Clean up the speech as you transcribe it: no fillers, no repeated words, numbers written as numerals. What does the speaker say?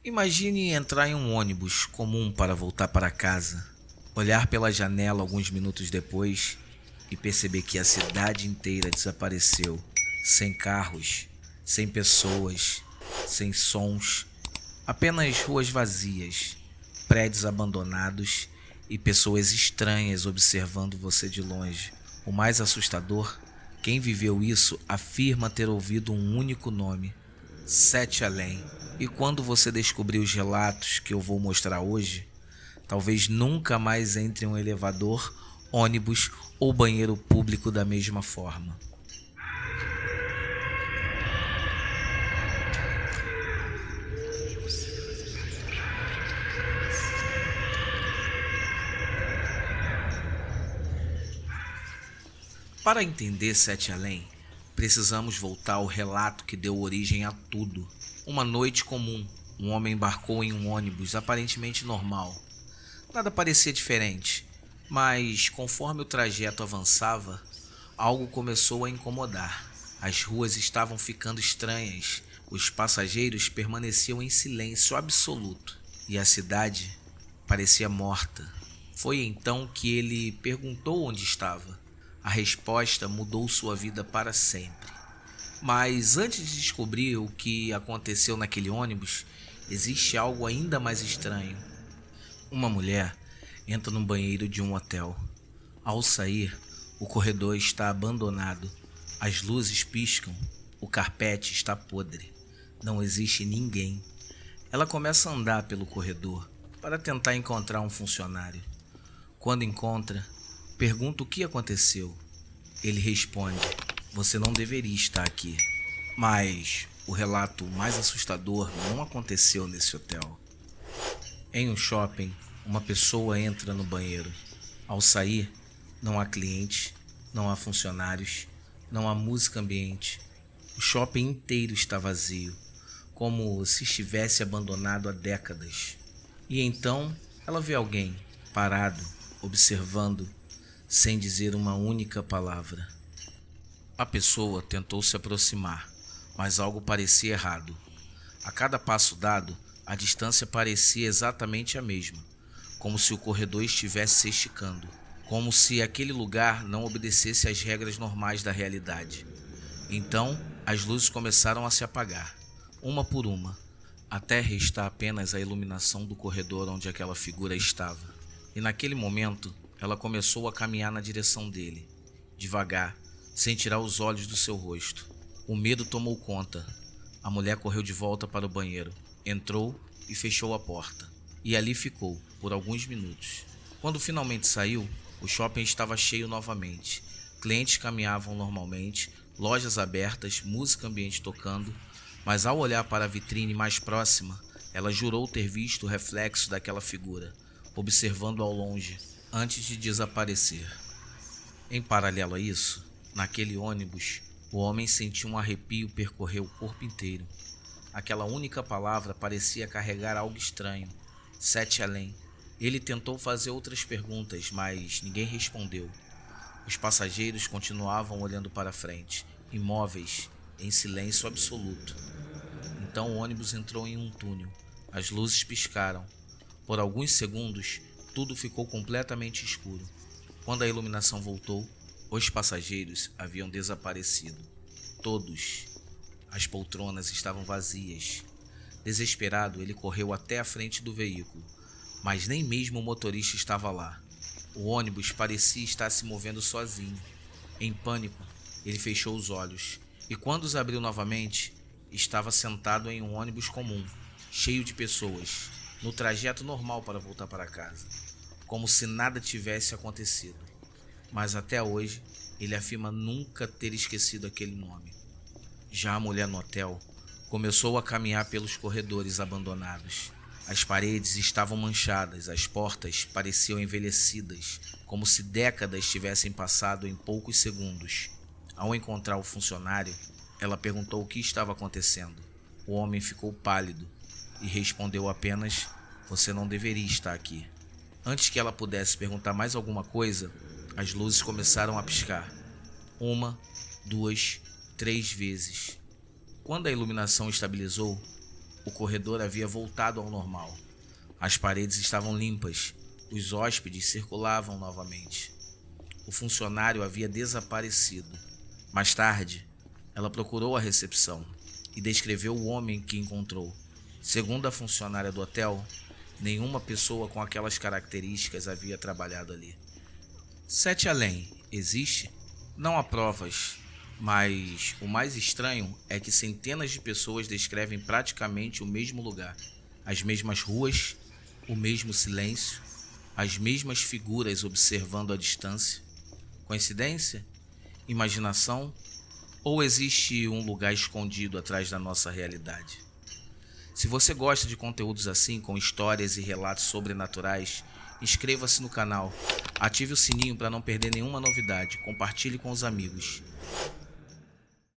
Imagine entrar em um ônibus comum para voltar para casa, olhar pela janela alguns minutos depois e perceber que a cidade inteira desapareceu, sem carros, sem pessoas, sem sons, apenas ruas vazias, prédios abandonados e pessoas estranhas observando você de longe. O mais assustador, quem viveu isso afirma ter ouvido um único nome: Sete Além. E quando você descobrir os relatos que eu vou mostrar hoje, talvez nunca mais entre em um elevador, ônibus ou banheiro público da mesma forma. Para entender Sete Além, precisamos voltar ao relato que deu origem a tudo. Uma noite comum, um homem embarcou em um ônibus aparentemente normal. Nada parecia diferente, mas conforme o trajeto avançava, algo começou a incomodar. As ruas estavam ficando estranhas, os passageiros permaneciam em silêncio absoluto e a cidade parecia morta. Foi então que ele perguntou onde estava. A resposta mudou sua vida para sempre. Mas antes de descobrir o que aconteceu naquele ônibus, existe algo ainda mais estranho. Uma mulher entra no banheiro de um hotel. Ao sair, o corredor está abandonado. As luzes piscam, o carpete está podre. Não existe ninguém. Ela começa a andar pelo corredor para tentar encontrar um funcionário. Quando encontra, pergunta o que aconteceu. Ele responde: "Você não deveria estar aqui." Mas o relato mais assustador não aconteceu nesse hotel. Em um shopping, uma pessoa entra no banheiro. Ao sair, não há clientes, não há funcionários, não há música ambiente. O shopping inteiro está vazio, como se estivesse abandonado há décadas. E então ela vê alguém parado, observando, sem dizer uma única palavra. A pessoa tentou se aproximar, mas algo parecia errado. A cada passo dado, a distância parecia exatamente a mesma, como se o corredor estivesse se esticando, como se aquele lugar não obedecesse às regras normais da realidade. Então, as luzes começaram a se apagar, uma por uma, até restar apenas a iluminação do corredor onde aquela figura estava. E naquele momento, ela começou a caminhar na direção dele, devagar, sem tirar os olhos do seu rosto. O medo tomou conta. A mulher correu de volta para o banheiro, entrou e fechou a porta. E ali ficou, por alguns minutos. Quando finalmente saiu, o shopping estava cheio novamente. Clientes caminhavam normalmente, lojas abertas, música ambiente tocando, mas ao olhar para a vitrine mais próxima, ela jurou ter visto o reflexo daquela figura, observando ao longe, antes de desaparecer. Em paralelo a isso, naquele ônibus, o homem sentiu um arrepio percorrer o corpo inteiro. Aquela única palavra parecia carregar algo estranho. Sete Além. Ele tentou fazer outras perguntas, mas ninguém respondeu. Os passageiros continuavam olhando para frente, imóveis, em silêncio absoluto. Então o ônibus entrou em um túnel. As luzes piscaram. Por alguns segundos, tudo ficou completamente escuro. Quando a iluminação voltou, os passageiros haviam desaparecido. Todos. As poltronas estavam vazias. Desesperado, ele correu até a frente do veículo, mas nem mesmo o motorista estava lá. O ônibus parecia estar se movendo sozinho. Em pânico, ele fechou os olhos e, quando os abriu novamente, estava sentado em um ônibus comum, cheio de pessoas, no trajeto normal para voltar para casa, como se nada tivesse acontecido. Mas até hoje, ele afirma nunca ter esquecido aquele nome. Já a mulher no hotel começou a caminhar pelos corredores abandonados. As paredes estavam manchadas, as portas pareciam envelhecidas, como se décadas tivessem passado em poucos segundos. Ao encontrar o funcionário, ela perguntou o que estava acontecendo. O homem ficou pálido e respondeu apenas: "Você não deveria estar aqui." Antes que ela pudesse perguntar mais alguma coisa, as luzes começaram a piscar. Uma, duas, três vezes. Quando a iluminação estabilizou, o O corredor havia voltado ao normal. As paredes estavam limpas. Os hóspedes circulavam novamente. O funcionário havia desaparecido. Mais tarde, ela procurou a recepção e descreveu o homem que encontrou. Segundo a funcionária do hotel, nenhuma pessoa com aquelas características havia trabalhado ali. Sete Além existe? Não há provas, mas o mais estranho é que centenas de pessoas descrevem praticamente o mesmo lugar, as mesmas ruas, o mesmo silêncio, as mesmas figuras observando à distância. Coincidência? Imaginação? Ou existe um lugar escondido atrás da nossa realidade? Se você gosta de conteúdos assim, com histórias e relatos sobrenaturais, inscreva-se no canal, ative o sininho para não perder nenhuma novidade, compartilhe com os amigos.